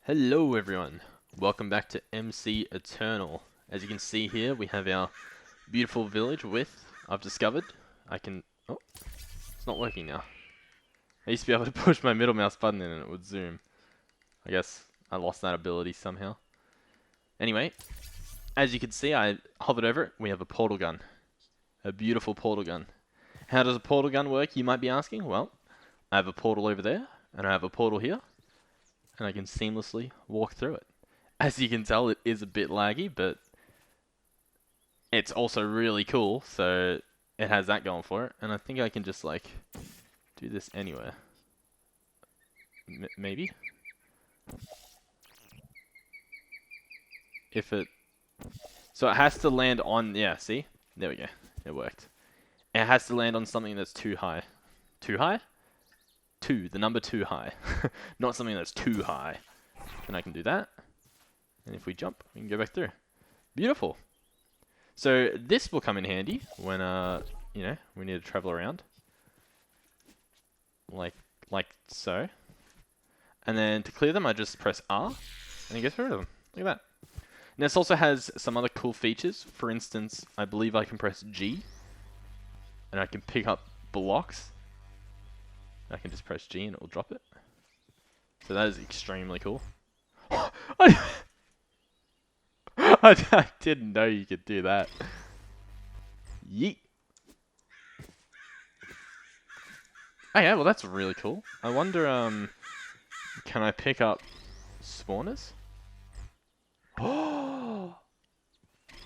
Hello everyone, welcome back to MC Eternal. As you can see here, we have our beautiful village with, I've discovered, oh, it's not working now. I used to be able to push my middle mouse button in and it would zoom. I guess I lost that ability somehow. Anyway, as you can see, I hovered over it, we have a portal gun. A beautiful portal gun. How does a portal gun work, you might be asking? Well, I have a portal over there, and I have a portal here, and I can seamlessly walk through it. As you can tell, it is a bit laggy, but it's also really cool, so it has that going for it. And I think I can just, like, do this anywhere. Maybe? So it has to land on, yeah, see? There we go. It worked. It has to land on something that's too high. Too high? The number 2 high. Not something that's too high. And I can do that. And if we jump, we can go back through. Beautiful. So this will come in handy when, you know, we need to travel around. Like so. And then to clear them, I just press R, and it gets rid of them. Look at that. And this also has some other cool features. For instance, I believe I can press G, and I can pick up blocks. I can just press G and it will drop it. So that is extremely cool. I didn't know you could do that. Yeet. Oh yeah, well that's really cool. I wonder, can I pick up spawners? Oh,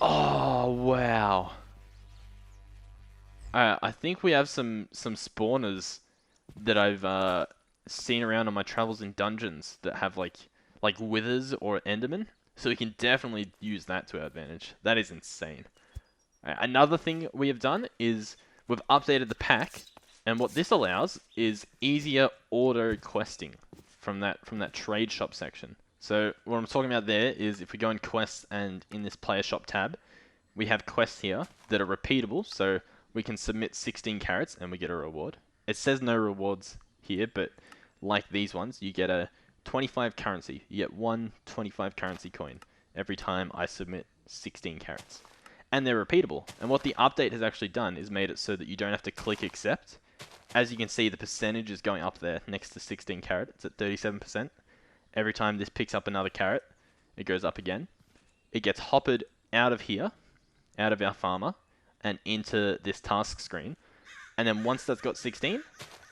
wow. I think we have some spawners that I've seen around on my travels in dungeons that have like withers or endermen. So we can definitely use that to our advantage. That is insane. Another thing we have done is we've updated the pack, and what this allows is easier auto questing from that trade shop section. So what I'm talking about there is if we go in quests and in this player shop tab, we have quests here that are repeatable. So we can submit 16 carrots and we get a reward. It says no rewards here, but like these ones, you get a 25 currency. You get one 25 currency coin every time I submit 16 carrots. And they're repeatable. And what the update has actually done is made it so that you don't have to click accept. As you can see, the percentage is going up there next to 16 carrot. It's at 37%. Every time this picks up another carrot, it goes up again. It gets hoppered out of here, out of our farmer, and into this task screen. And then once that's got 16,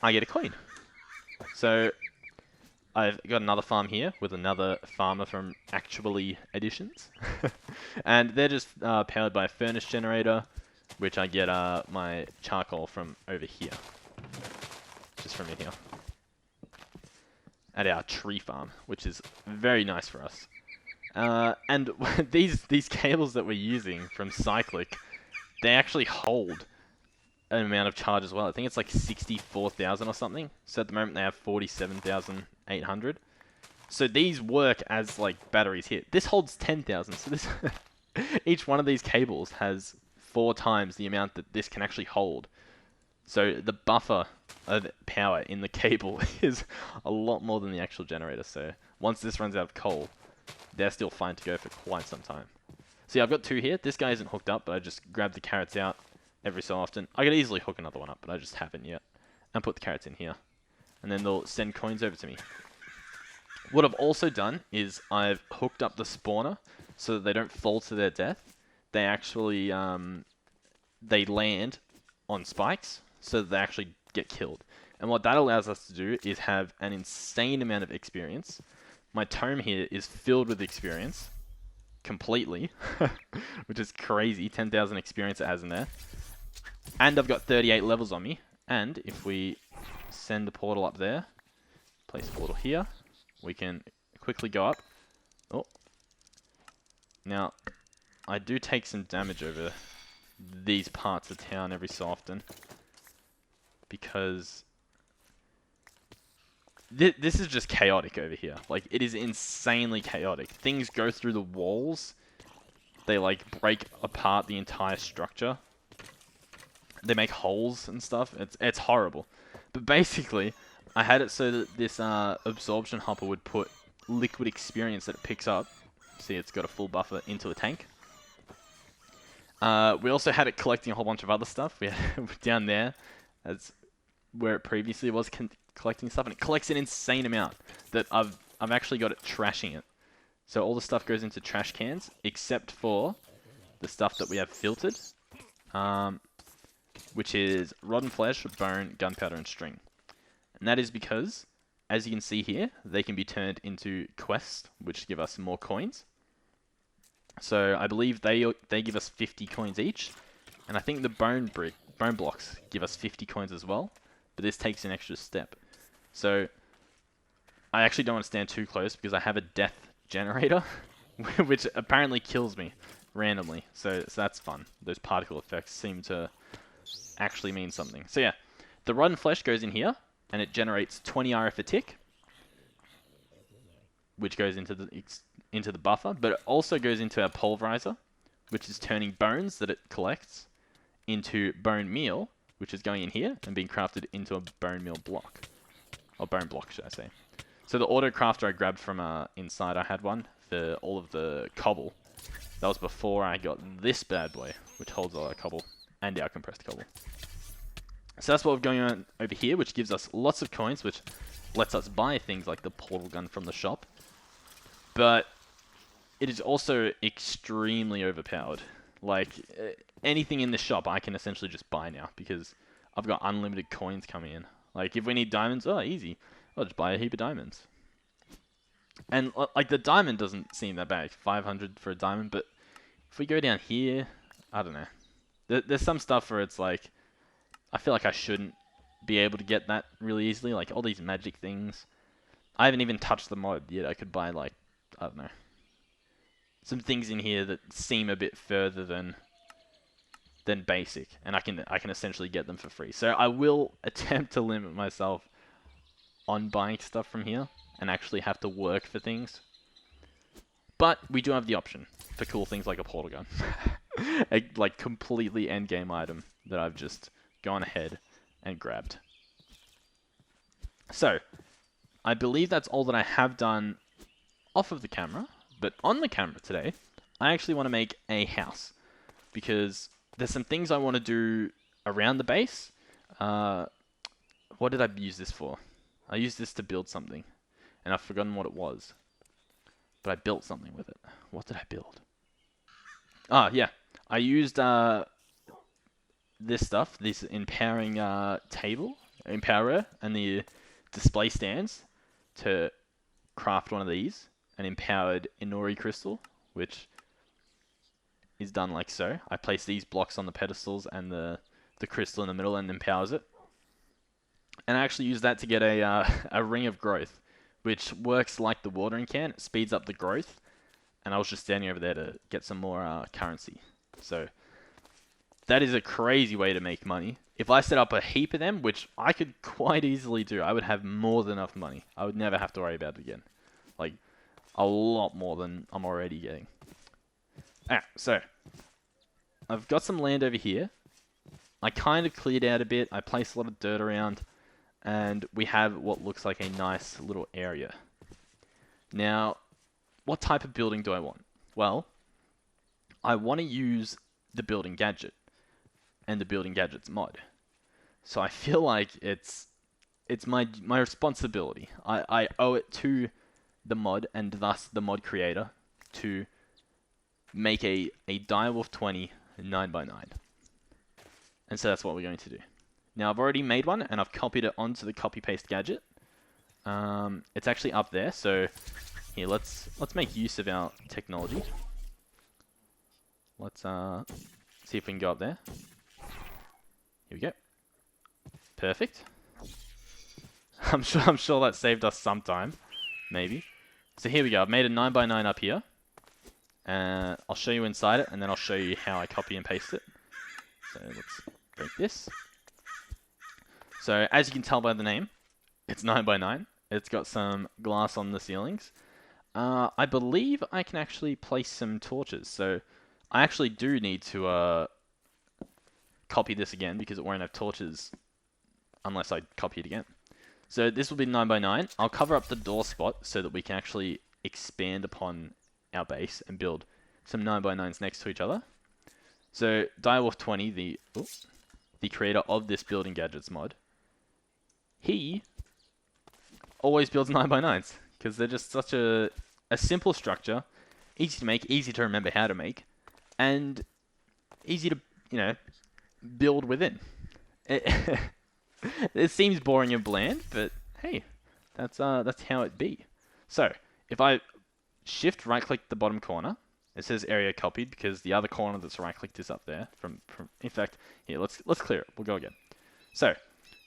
I get a coin. So I've got another farm here with another farmer from Actually Editions. And they're just powered by a furnace generator, which I get my charcoal from over here. Just from in here. At our tree farm, which is very nice for us. And these cables that we're using from Cyclic, they actually hold an amount of charge as well. I think it's like 64,000 or something. So at the moment they have 47,800. So these work as like batteries hit. This holds 10,000. So this each one of these cables has 4 times the amount that this can actually hold. So the buffer of power in the cable is a lot more than the actual generator. So once this runs out of coal, they're still fine to go for quite some time. See, I've got 2 here. This guy isn't hooked up, but I just grab the carrots out every so often. I could easily hook another one up, but I just haven't yet. And put the carrots in here. And then they'll send coins over to me. What I've also done is I've hooked up the spawner so that they don't fall to their death. They actually, they land on spikes so that they actually get killed. And what that allows us to do is have an insane amount of experience. My tome here is filled with experience. Completely. Which is crazy. 10,000 experience it has in there. And I've got 38 levels on me. And if we send the portal up there, place portal here, we can quickly go up. Oh. Now, I do take some damage over these parts of town every so often. Because this is just chaotic over here. Like, it is insanely chaotic. Things go through the walls. They, like, break apart the entire structure. They make holes and stuff. It's horrible. But basically, I had it so that this absorption hopper would put liquid experience that it picks up. See, it's got a full buffer into a tank. We also had it collecting a whole bunch of other stuff. We had down there, as where it previously was collecting stuff, and it collects an insane amount that I've actually got it trashing it. So all the stuff goes into trash cans, except for the stuff that we have filtered, which is rotten flesh, bone, gunpowder, and string. And that is because, as you can see here, they can be turned into quests, which give us more coins. So I believe they give us 50 coins each, and I think the bone blocks give us 50 coins as well. But this takes an extra step. So I actually don't want to stand too close because I have a death generator, which apparently kills me randomly. So that's fun. Those particle effects seem to actually mean something. So yeah, the rotten flesh goes in here, and it generates 20 RF a tick, which goes into the buffer. But it also goes into our pulverizer, which is turning bones that it collects into bone meal, which is going in here and being crafted into a bone meal block. Or bone block, should I say. So the auto crafter I grabbed from inside, I had one for all of the cobble. That was before I got this bad boy, which holds all our cobble and our compressed cobble. So that's what's going on over here, which gives us lots of coins, which lets us buy things like the portal gun from the shop. But it is also extremely overpowered. Like, anything in the shop I can essentially just buy now because I've got unlimited coins coming in. Like, if we need diamonds, oh, easy. I'll just buy a heap of diamonds. And, like, the diamond doesn't seem that bad. 500 for a diamond, but if we go down here, I don't know. There's some stuff where it's like, I feel like I shouldn't be able to get that really easily. Like, all these magic things. I haven't even touched the mod yet. I could buy, like, I don't know, some things in here that seem a bit further than basic, and I can essentially get them for free. So I will attempt to limit myself on buying stuff from here and actually have to work for things. But we do have the option for cool things like a portal gun. A like completely endgame item that I've just gone ahead and grabbed. So I believe that's all that I have done off of the camera. But on the camera today, I actually want to make a house because there's some things I want to do around the base. What did I use this for? I used this to build something, and I've forgotten what it was. But I built something with it. What did I build? Ah, yeah. I used this stuff, this empowering empowerer, and the display stands to craft one of these. An empowered Inori crystal, which is done like so. I place these blocks on the pedestals and the crystal in the middle and empowers it. And I actually use that to get a ring of growth, which works like the watering can. It speeds up the growth. And I was just standing over there to get some more currency. So that is a crazy way to make money. If I set up a heap of them, which I could quite easily do, I would have more than enough money. I would never have to worry about it again. Like, a lot more than I'm already getting. Alright, so I've got some land over here. I kind of cleared out a bit. I placed a lot of dirt around. And we have what looks like a nice little area. Now, what type of building do I want? Well, I want to use the building gadget and the building gadgets mod. So I feel like it's my responsibility. I owe it to the mod and thus the mod creator to make a Direwolf 20 9x9. And so that's what we're going to do. Now I've already made one and I've copied it onto the copy paste gadget. It's actually up there, so here let's make use of our technology. Let's see if we can go up there. Here we go. Perfect. I'm sure that saved us some time, maybe. So here we go. I've made a 9x9 up here. I'll show you inside it, and then I'll show you how I copy and paste it. So let's break this. So as you can tell by the name, it's 9x9. It's got some glass on the ceilings. I believe I can actually place some torches. So I actually do need to copy this again because it won't have torches unless I copy it again. So this will be 9 by 9. I'll cover up the door spot so that we can actually expand upon our base and build some 9 by 9s next to each other. So Direwolf20, the creator of this building gadgets mod, he always builds 9 by 9s because they're just such a simple structure, easy to make, easy to remember how to make, and easy to, build within. It seems boring and bland, but hey, that's how it be. So if I shift right click the bottom corner, it says area copied because the other corner that's right clicked is up there. In fact, here let's clear it. We'll go again. So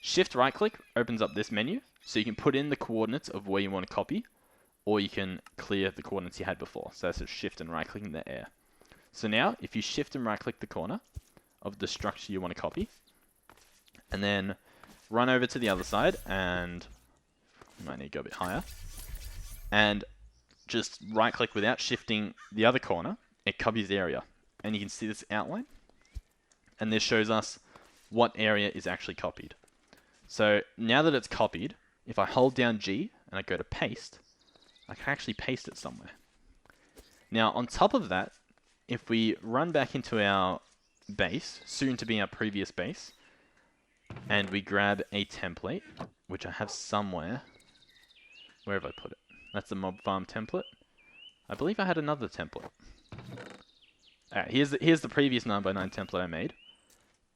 shift right click opens up this menu, so you can put in the coordinates of where you want to copy, or you can clear the coordinates you had before. So that's just shift and right click in the air. So now if you shift and right click the corner of the structure you want to copy, and then run over to the other side, and you might need to go a bit higher, and just right click without shifting the other corner, it copies the area. And you can see this outline, and this shows us what area is actually copied. So now that it's copied, if I hold down G and I go to paste, I can actually paste it somewhere. Now on top of that, if we run back into our base, soon to be our previous base, and we grab a template, which I have somewhere. Where have I put it? That's the mob farm template. I believe I had another template. Alright, here's the previous 9 by 9 template I made.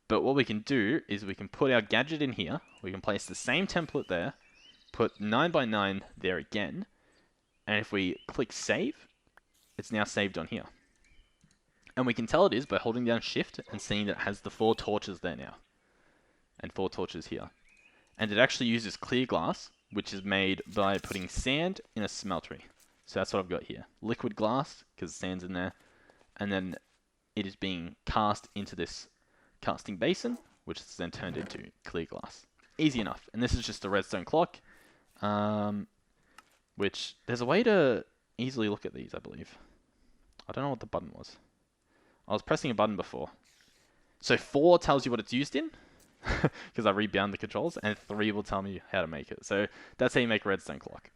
But what we can do is we can put our gadget in here. We can place the same template there, put 9 by 9 there again, and if we click save, it's now saved on here. And we can tell it is by holding down shift and seeing that it has the 4 torches there now. And 4 torches here. And it actually uses clear glass, which is made by putting sand in a smeltery. So that's what I've got here. Liquid glass, because sand's in there. And then it is being cast into this casting basin, which is then turned into clear glass. Easy enough. And this is just a redstone clock, which there's a way to easily look at these, I believe. I don't know what the button was. I was pressing a button before. So 4 tells you what it's used in, because I rebound the controls, and 3 will tell me how to make it. So that's how you make a redstone clock.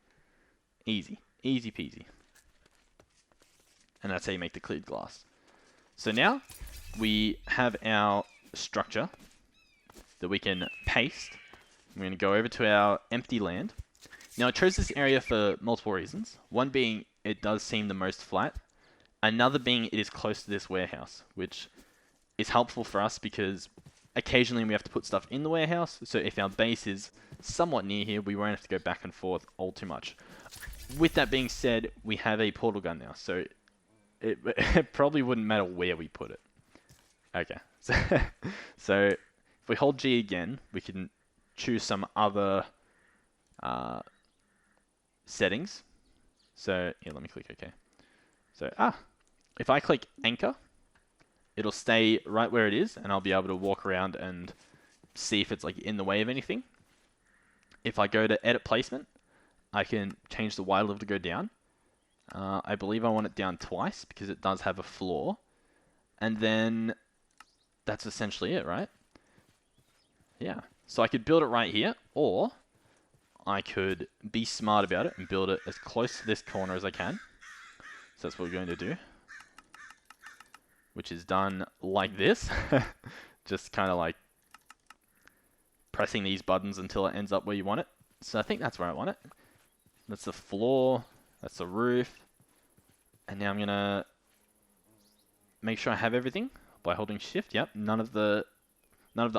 Easy. Easy peasy. And that's how you make the cleared glass. So now we have our structure that we can paste. We're going to go over to our empty land. Now I chose this area for multiple reasons. One being it does seem the most flat. Another being it is close to this warehouse, which is helpful for us because occasionally we have to put stuff in the warehouse. So if our base is somewhat near here, we won't have to go back and forth all too much. With that being said, we have a portal gun now, so it probably wouldn't matter where we put it. Okay, so if we hold G again, we can choose some other settings. So here, let me click OK. So if I click anchor, it'll stay right where it is, and I'll be able to walk around and see if it's like in the way of anything. If I go to edit placement, I can change the Y level to go down. I believe I want it down twice because it does have a floor. And then that's essentially it, right? Yeah. So I could build it right here, or I could be smart about it and build it as close to this corner as I can. So that's what we're going to do. Which is done like this. Just kind of like pressing these buttons until it ends up where you want it. So I think that's where I want it. That's the floor. That's the roof. And now I'm going to make sure I have everything by holding shift. Yep, none of the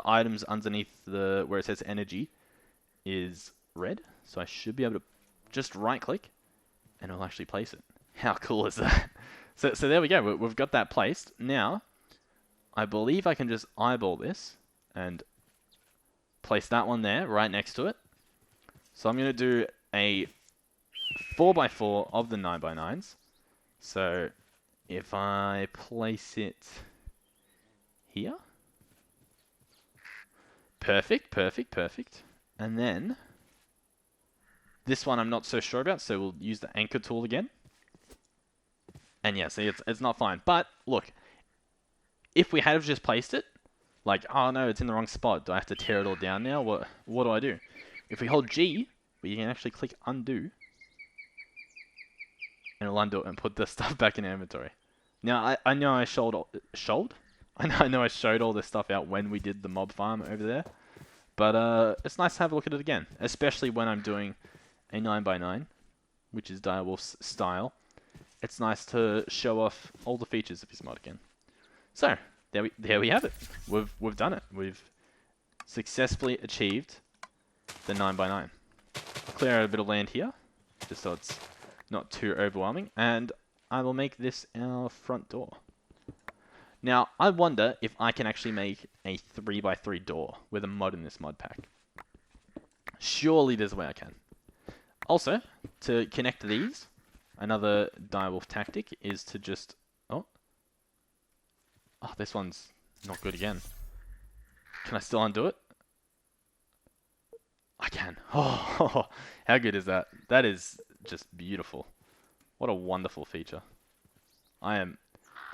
items underneath the where it says energy is red. So I should be able to just right click and it'll actually place it. How cool is that? So there we go. We've got that placed. Now, I believe I can just eyeball this and place that one there right next to it. So I'm going to do a 4x4 of the 9x9s. So if I place it here. Perfect, perfect, perfect. And then this one I'm not so sure about, so we'll use the anchor tool again. And yeah, see, it's not fine. But look, if we had just placed it, like, oh no, it's in the wrong spot. Do I have to tear it all down now? What do I do? If we hold G, we can actually click undo, and it'll undo it and put the stuff back in our inventory. Now, I know I showed I know I showed all this stuff out when we did the mob farm over there, but it's nice to have a look at it again, especially when I'm doing a 9x9, which is Direwolf's style. It's nice to show off all the features of his mod again. So, there we have it. We've done it. We've successfully achieved the 9x9. I'll clear out a bit of land here, just so it's not too overwhelming, and I will make this our front door. Now, I wonder if I can actually make a 3x3 door with a mod in this mod pack. Surely there's a way I can. Also, to connect these, another Direwolf tactic is to just... Oh, this one's not good again. Can I still undo it? I can. Oh, how good is that? That is just beautiful. What a wonderful feature.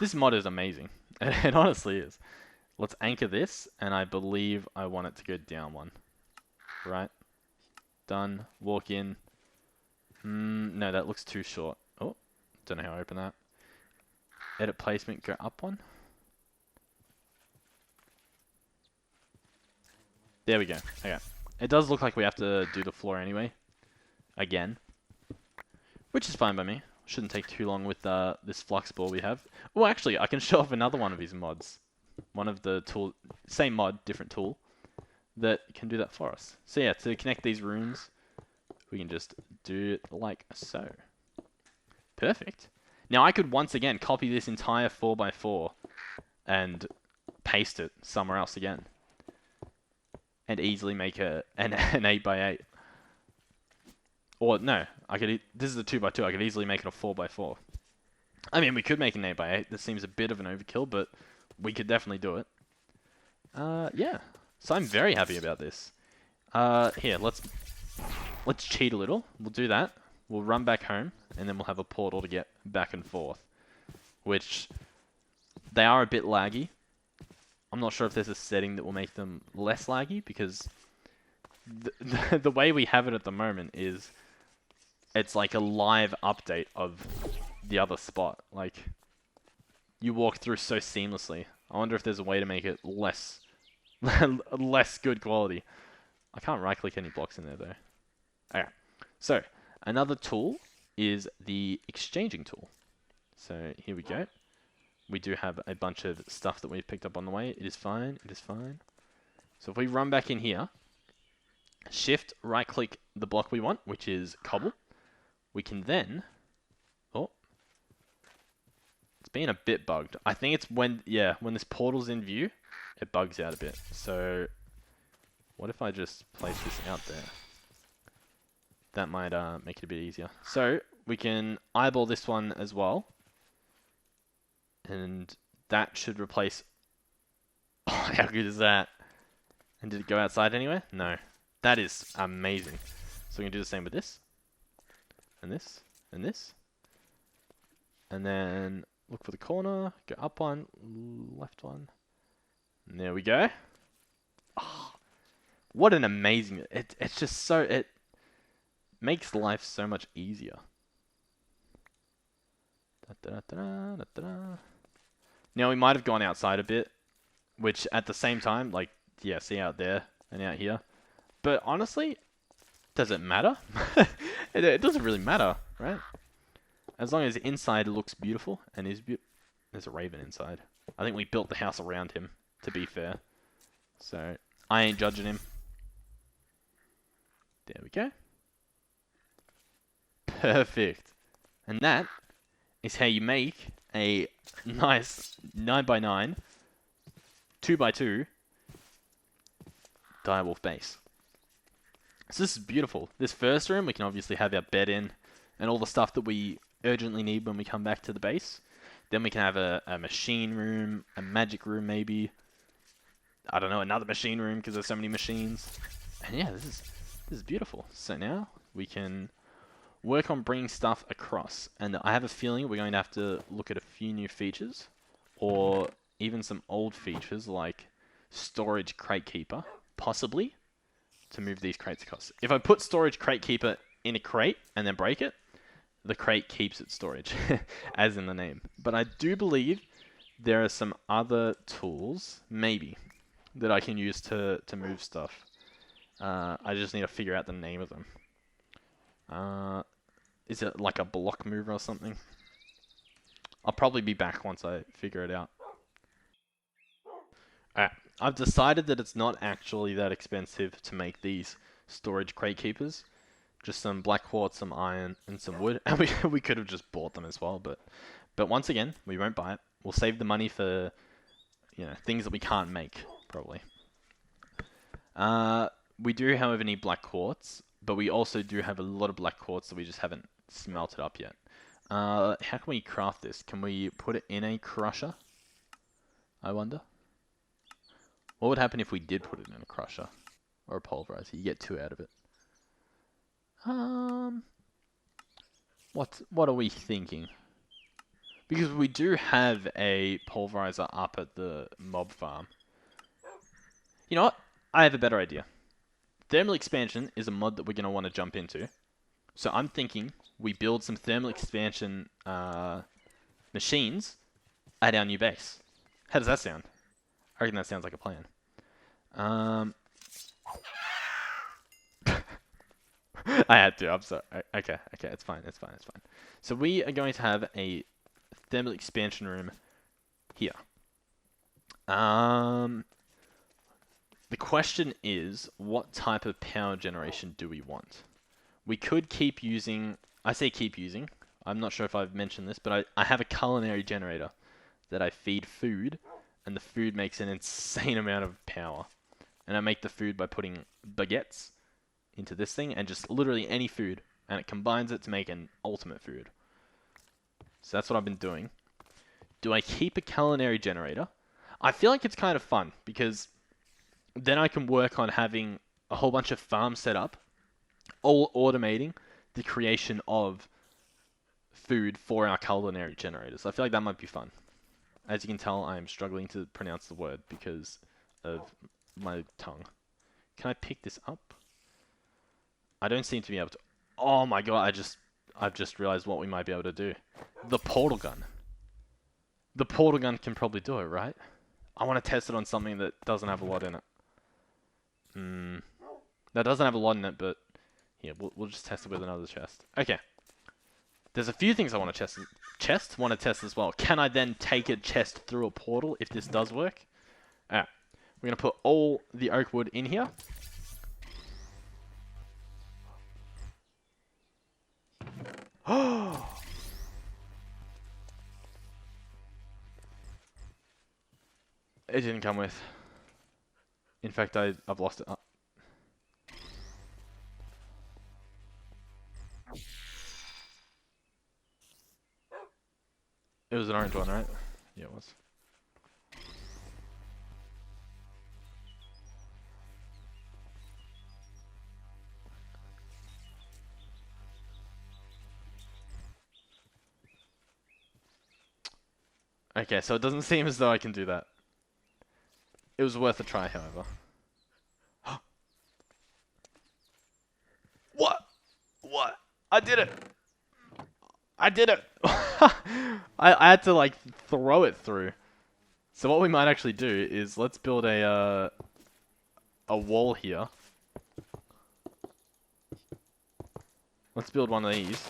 This mod is amazing. It honestly is. Let's anchor this, and I believe I want it to go down one. Right. Done. Walk in. No, that looks too short. Oh, don't know how I open that. Edit placement, go up one. There we go. Okay. It does look like we have to do the floor anyway. Again. Which is fine by me. Shouldn't take too long with this flux ball we have. Well, actually, I can show off another one of his mods. One of the tool, same mod, different tool, that can do that for us. So yeah, to connect these rooms, we can just do it like so. Perfect. Now I could once again copy this entire 4x4 and paste it somewhere else again. And easily make an 8x8. Or no, this is a 2x2, I could easily make it a 4x4. I mean, we could make an 8x8. This seems a bit of an overkill, but we could definitely do it. Yeah. So I'm very happy about this. Here, let's cheat a little. We'll do that. We'll run back home, and then we'll have a portal to get back and forth. Which, they are a bit laggy. I'm not sure if there's a setting that will make them less laggy, because the way we have it at the moment is it's like a live update of the other spot. Like, you walk through so seamlessly. I wonder if there's a way to make it less good quality. I can't right click any blocks in there though. Okay, so another tool is the exchanging tool. So here we go. We do have a bunch of stuff that we've picked up on the way. It is fine, it is fine. So if we run back in here, shift right click the block we want, which is cobble. We can then, oh, it's been a bit bugged. I think it's when this portal's in view, it bugs out a bit. So what if I just place this out there? That might make it a bit easier. So we can eyeball this one as well. And that should replace... Oh, how good is that? And did it go outside anywhere? No. That is amazing. So we can do the same with this. And this. And this. And then look for the corner. Go up one. Left one. And there we go. Oh, what an amazing... It's just so... It makes life so much easier. Now we might have gone outside a bit, which at the same time, like, yeah, see out there and out here. But honestly, does it matter? It doesn't really matter, right? As long as the inside looks beautiful and is beautiful. There's a raven inside. I think we built the house around him, to be fair. So, I ain't judging him. There we go. Perfect. And that is how you make a nice 9x9, 2x2 direwolf base. So this is beautiful. This first room, we can obviously have our bed in and all the stuff that we urgently need when we come back to the base. Then we can have a machine room, a magic room maybe. I don't know, another machine room because there's so many machines. And yeah, this is beautiful. So now we can work on bringing stuff across. And I have a feeling we're going to have to look at a few new features, or even some old features like storage crate keeper, possibly, to move these crates across. If I put storage crate keeper in a crate and then break it, the crate keeps its storage, as in the name. But I do believe there are some other tools, maybe, that I can use to move stuff. I just need to figure out the name of them. Is it like a block mover or something? I'll probably be back once I figure it out. Alright, I've decided that it's not actually that expensive to make these storage crate keepers. Just some black quartz, some iron, and some wood. And we could have just bought them as well, but once again, we won't buy it. We'll save the money for, you know, things that we can't make, probably. We do, however, need black quartz, but we also do have a lot of black quartz that we just haven't smelted up yet. How can we craft this? Can we put it in a crusher? I wonder. What would happen if we did put it in a crusher? Or a pulverizer? You get 2 out of it. What are we thinking? Because we do have a pulverizer up at the mob farm. You know what? I have a better idea. Thermal expansion is a mod that we're going to want to jump into. So I'm thinking we build some thermal expansion machines at our new base. How does that sound? I reckon that sounds like a plan. I had to, I'm sorry. Okay, it's fine. So we are going to have a thermal expansion room here. The question is, what type of power generation do we want? We could keep using, I say keep using, I'm not sure if I've mentioned this, but I have a culinary generator that I feed food, and the food makes an insane amount of power. And I make the food by putting baguettes into this thing, and just literally any food, and it combines it to make an ultimate food. So that's what I've been doing. Do I keep a culinary generator? I feel like it's kind of fun, because then I can work on having a whole bunch of farms set up, all automating the creation of food for our culinary generators. I feel like that might be fun. As you can tell, I'm struggling to pronounce the word because of my tongue. Can I pick this up? I don't seem to be able to. Oh my god, I've just realized what we might be able to do. The portal gun. The portal gun can probably do it, right? I want to test it on something that doesn't have a lot in it. That doesn't have a lot in it, but yeah, we'll just test it with another chest. Okay. There's a few things I want to test as well. Can I then take a chest through a portal if this does work? Alright. We're going to put all the oak wood in here. Oh! It didn't come with. In fact, I've lost it. It was an orange one, right? Yeah, it was. Okay, so it doesn't seem as though I can do that. It was worth a try, however. What? What? I did it! I did it! I had to, like, throw it through. So what we might actually do is let's build a wall here. Let's build one of these.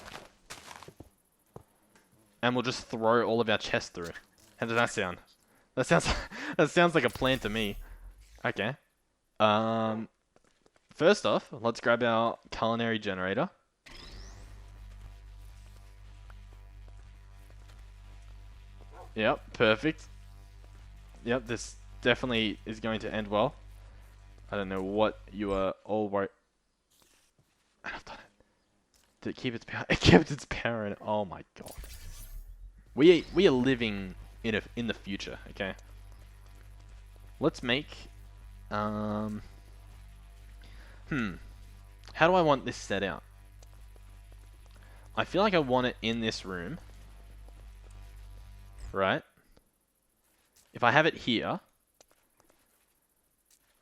And we'll just throw all of our chests through. How does that sound? That sounds like a plan to me. Okay. First off, let's grab our culinary generator. Yep, perfect. Yep, this definitely is going to end well. I don't know what you are all worried. I've done it. Did it keep its power? It kept its power in. Oh my god. We are living in the future. Okay. Let's make. How do I want this set out? I feel like I want it in this room. Right? If I have it here,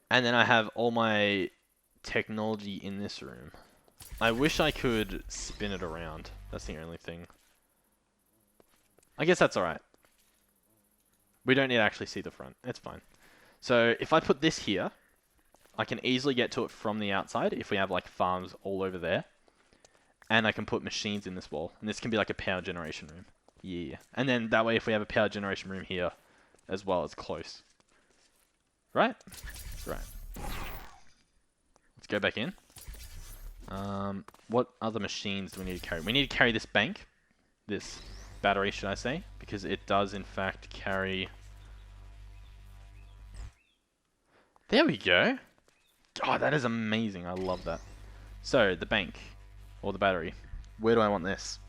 and then I have all my technology in this room. I wish I could spin it around. That's the only thing. I guess that's alright. We don't need to actually see the front. It's fine. So if I put this here, I can easily get to it from the outside if we have like farms all over there. And I can put machines in this wall. And this can be like a power generation room. Yeah. And then that way if we have a power generation room here as well, it's close. Right? Right. Let's go back in. What other machines do we need to carry? We need to carry this bank. This battery, should I say. Because it does in fact carry... There we go. Oh, that is amazing. I love that. So, the bank. Or the battery. Where do I want this?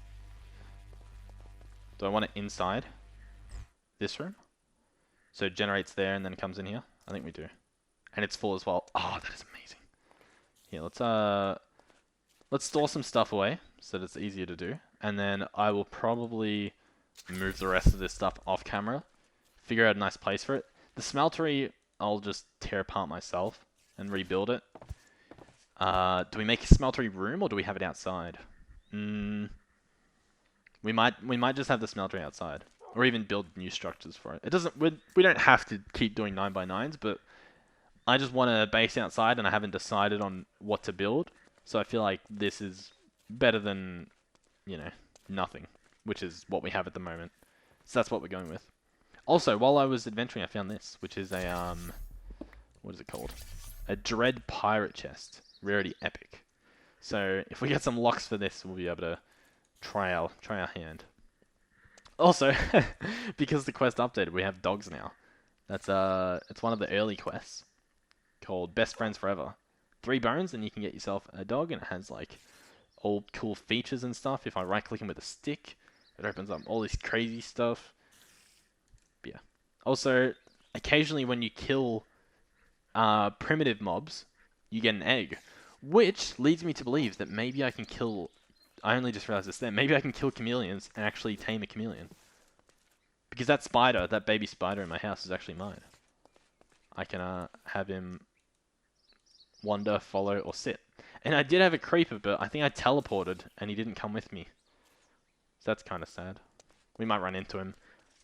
Do I want it inside this room? So it generates there and then comes in here? I think we do. And it's full as well. Oh, that is amazing. Here, let's store some stuff away so that it's easier to do. And then I will probably move the rest of this stuff off camera. Figure out a nice place for it. The smeltery, I'll just tear apart myself and rebuild it. Do we make a smeltery room or do we have it outside? We might just have the smeltery outside, or even build new structures for it. It doesn't. We don't have to keep doing 9x9s, but I just want a base outside, and I haven't decided on what to build. So I feel like this is better than, you know, nothing, which is what we have at the moment. So that's what we're going with. Also, while I was adventuring, I found this, which is a what is it called? A Dread Pirate Chest, rarity epic. So if we get some locks for this, we'll be able to try our hand. Also, because the quest updated, we have dogs now. That's it's one of the early quests called Best Friends Forever. 3 bones and you can get yourself a dog, and it has like all cool features and stuff. If I right click him with a stick, it opens up all this crazy stuff. But yeah. Also, occasionally when you kill primitive mobs, you get an egg, which leads me to believe that maybe I can kill... I only just realized this then. Maybe I can kill chameleons and actually tame a chameleon. Because that spider, that baby spider in my house is actually mine. I can have him wander, follow, or sit. And I did have a creeper, but I think I teleported and he didn't come with me. So that's kind of sad. We might run into him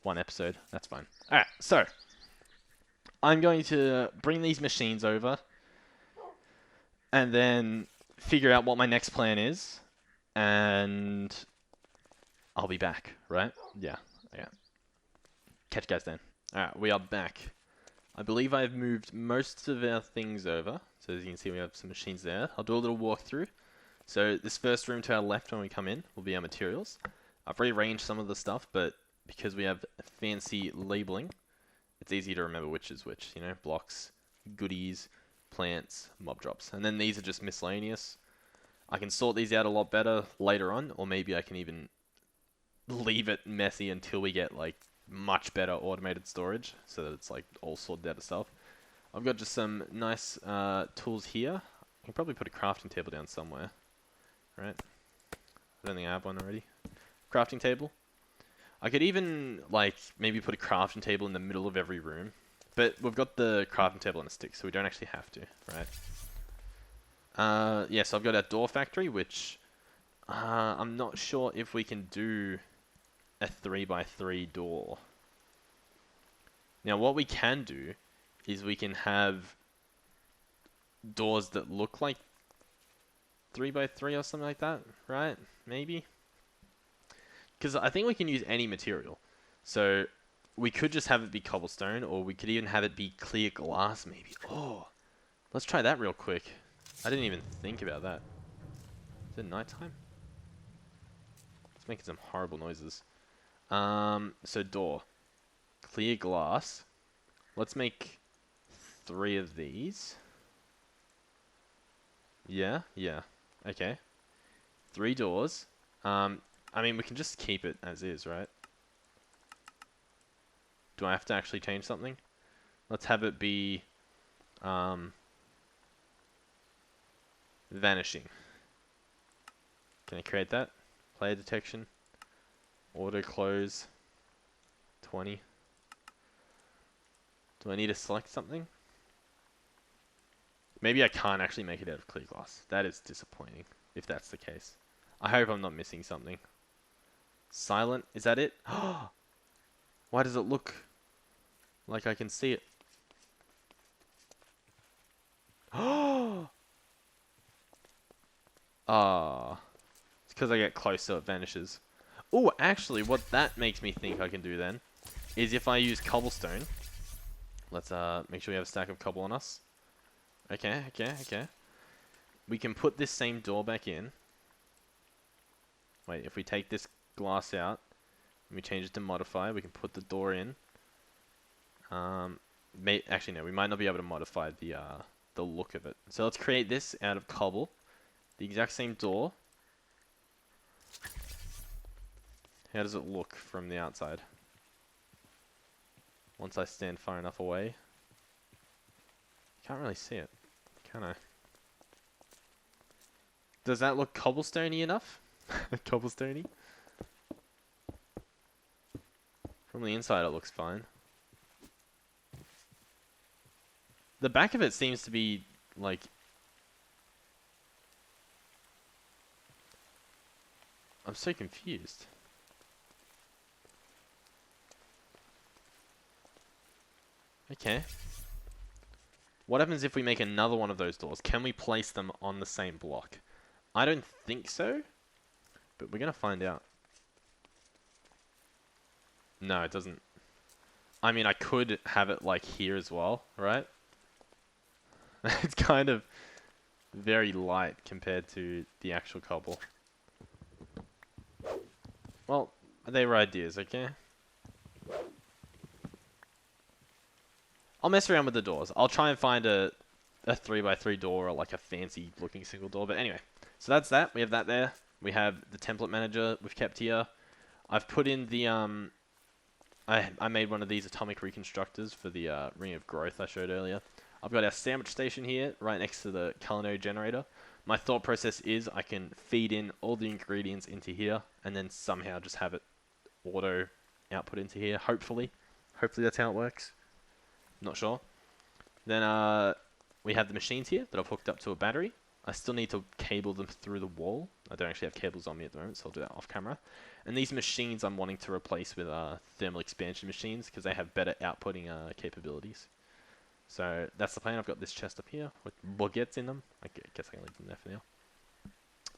one episode. That's fine. Alright, so I'm going to bring these machines over and then figure out what my next plan is. And I'll be back, right? Yeah. Catch you guys then. Alright, we are back. I believe I've moved most of our things over. So as you can see, we have some machines there. I'll do a little walkthrough. So this first room to our left when we come in will be our materials. I've rearranged some of the stuff, but because we have fancy labeling, it's easy to remember which is which. You know, blocks, goodies, plants, mob drops. And then these are just miscellaneous. I can sort these out a lot better later on, or maybe I can even leave it messy until we get like much better automated storage, so that it's like all sorted out of stuff. I've got just some nice tools here. I can probably put a crafting table down somewhere, right? I don't think I have one already. Crafting table. I could even like maybe put a crafting table in the middle of every room, but we've got the crafting table on a stick, so we don't actually have to, right? Yeah, so I've got our door factory, which I'm not sure if we can do a 3x3 door. Now, what we can do is we can have doors that look like 3x3 or something like that, right? Maybe? Because I think we can use any material. So we could just have it be cobblestone, or we could even have it be clear glass, maybe. Oh, let's try that real quick. I didn't even think about that. Is it nighttime? It's making some horrible noises. So door. Clear glass. Let's make 3 of these. Yeah. Okay. 3 doors. I mean, we can just keep it as is, right? Do I have to actually change something? Let's have it be... vanishing. Can I create that? Player detection. Auto close. 20. Do I need to select something? Maybe I can't actually make it out of clear glass. That is disappointing, if that's the case. I hope I'm not missing something. Silent, is that it? Why does it look like I can see it? Ah, it's because I get close so it vanishes. Oh, actually, what that makes me think I can do then is if I use cobblestone. Let's make sure we have a stack of cobble on us. Okay. We can put this same door back in. Wait, if we take this glass out and we change it to modify, we can put the door in. Actually, no, we might not be able to modify the look of it. So let's create this out of cobble. The exact same door. How does it look from the outside? Once I stand far enough away. Can't really see it, can I? Does that look cobblestoney enough? Cobblestoney? From the inside it looks fine. The back of it seems to be, like... I'm so confused. Okay. What happens if we make another one of those doors? Can we place them on the same block? I don't think so, but we're gonna find out. No, it doesn't. I mean, I could have it like here as well, right? It's kind of very light compared to the actual cobble. Well, they were ideas, okay? I'll mess around with the doors. I'll try and find a 3x3 door or like a fancy looking single door. But anyway, so that's that. We have that there. We have the template manager we've kept here. I've put in the I made one of these atomic reconstructors for the ring of growth I showed earlier. I've got our sandwich station here right next to the culinary generator. My thought process is I can feed in all the ingredients into here and then somehow just have it auto output into here. Hopefully that's how it works. Not sure. Then we have the machines here that I've hooked up to a battery. I still need to cable them through the wall. I don't actually have cables on me at the moment, so I'll do that off camera. And these machines I'm wanting to replace with thermal expansion machines because they have better outputting capabilities. So that's the plan. I've got this chest up here with baguettes in them. I guess I can leave them there for now.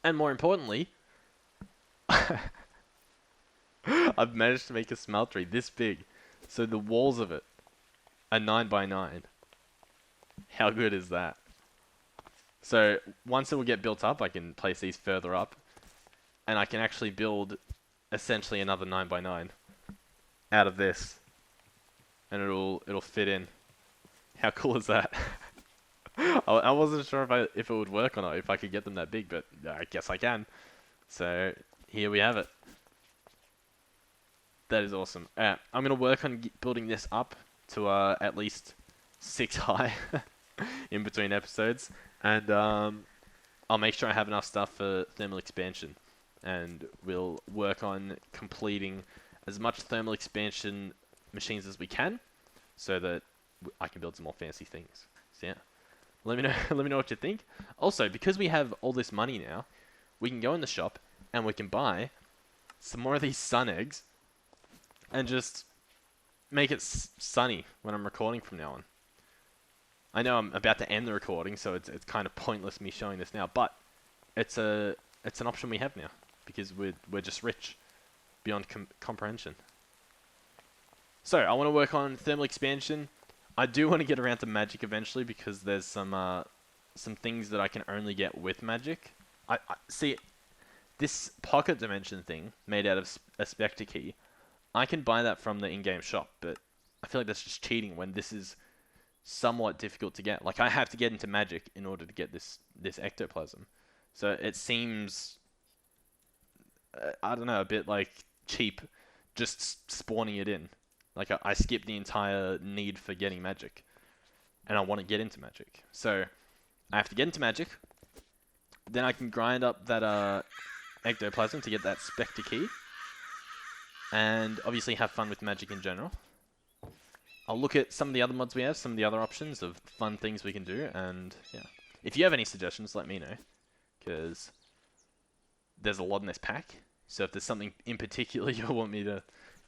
And more importantly, I've managed to make a smeltery this big. So the walls of it are 9x9. How good is that? So once it will get built up, I can place these further up, and I can actually build essentially another 9x9 out of this, and it'll fit in. How cool is that? I wasn't sure if it would work or not, if I could get them that big, but I guess I can. So here we have it. That is awesome. I'm gonna work on building this up to at least 6 high in between episodes, and I'll make sure I have enough stuff for thermal expansion, and we'll work on completing as much thermal expansion machines as we can, so that I can build some more fancy things. So yeah, let me know. Let me know what you think. Also, because we have all this money now, we can go in the shop and we can buy some more of these sun eggs, and just make it sunny when I'm recording from now on. I know I'm about to end the recording, so it's kind of pointless me showing this now, but it's an option we have now because we're just rich beyond comprehension. So I want to work on thermal expansion. I do want to get around to magic eventually because there's some things that I can only get with magic. I see this pocket dimension thing made out of a spectre key. I can buy that from the in-game shop, but I feel like that's just cheating when this is somewhat difficult to get. Like, I have to get into magic in order to get this ectoplasm. So it seems, I don't know, a bit like cheap just spawning it in. Like, I skip the entire need for getting magic, and I want to get into magic. So I have to get into magic, then I can grind up that ectoplasm to get that spectre key, and obviously have fun with magic in general. I'll look at some of the other mods we have, some of the other options of fun things we can do, and yeah. If you have any suggestions, let me know, because there's a lot in this pack. So if there's something in particular you want me to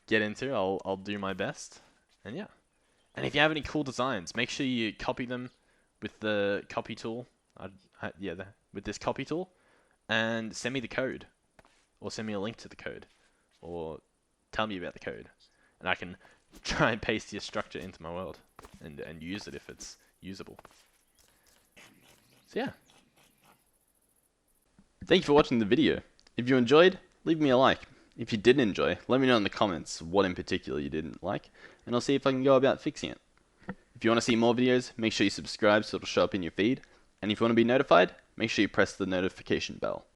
get into, I'll do my best. And yeah. And if you have any cool designs, make sure you copy them with the copy tool. With this copy tool, and send me the code, or send me a link to the code, or tell me about the code, and I can try and paste your structure into my world and use it if it's usable. So yeah. Thank you for watching the video. If you enjoyed, leave me a like. If you didn't enjoy, let me know in the comments what in particular you didn't like, and I'll see if I can go about fixing it. If you want to see more videos, make sure you subscribe so it'll show up in your feed, and if you want to be notified, make sure you press the notification bell.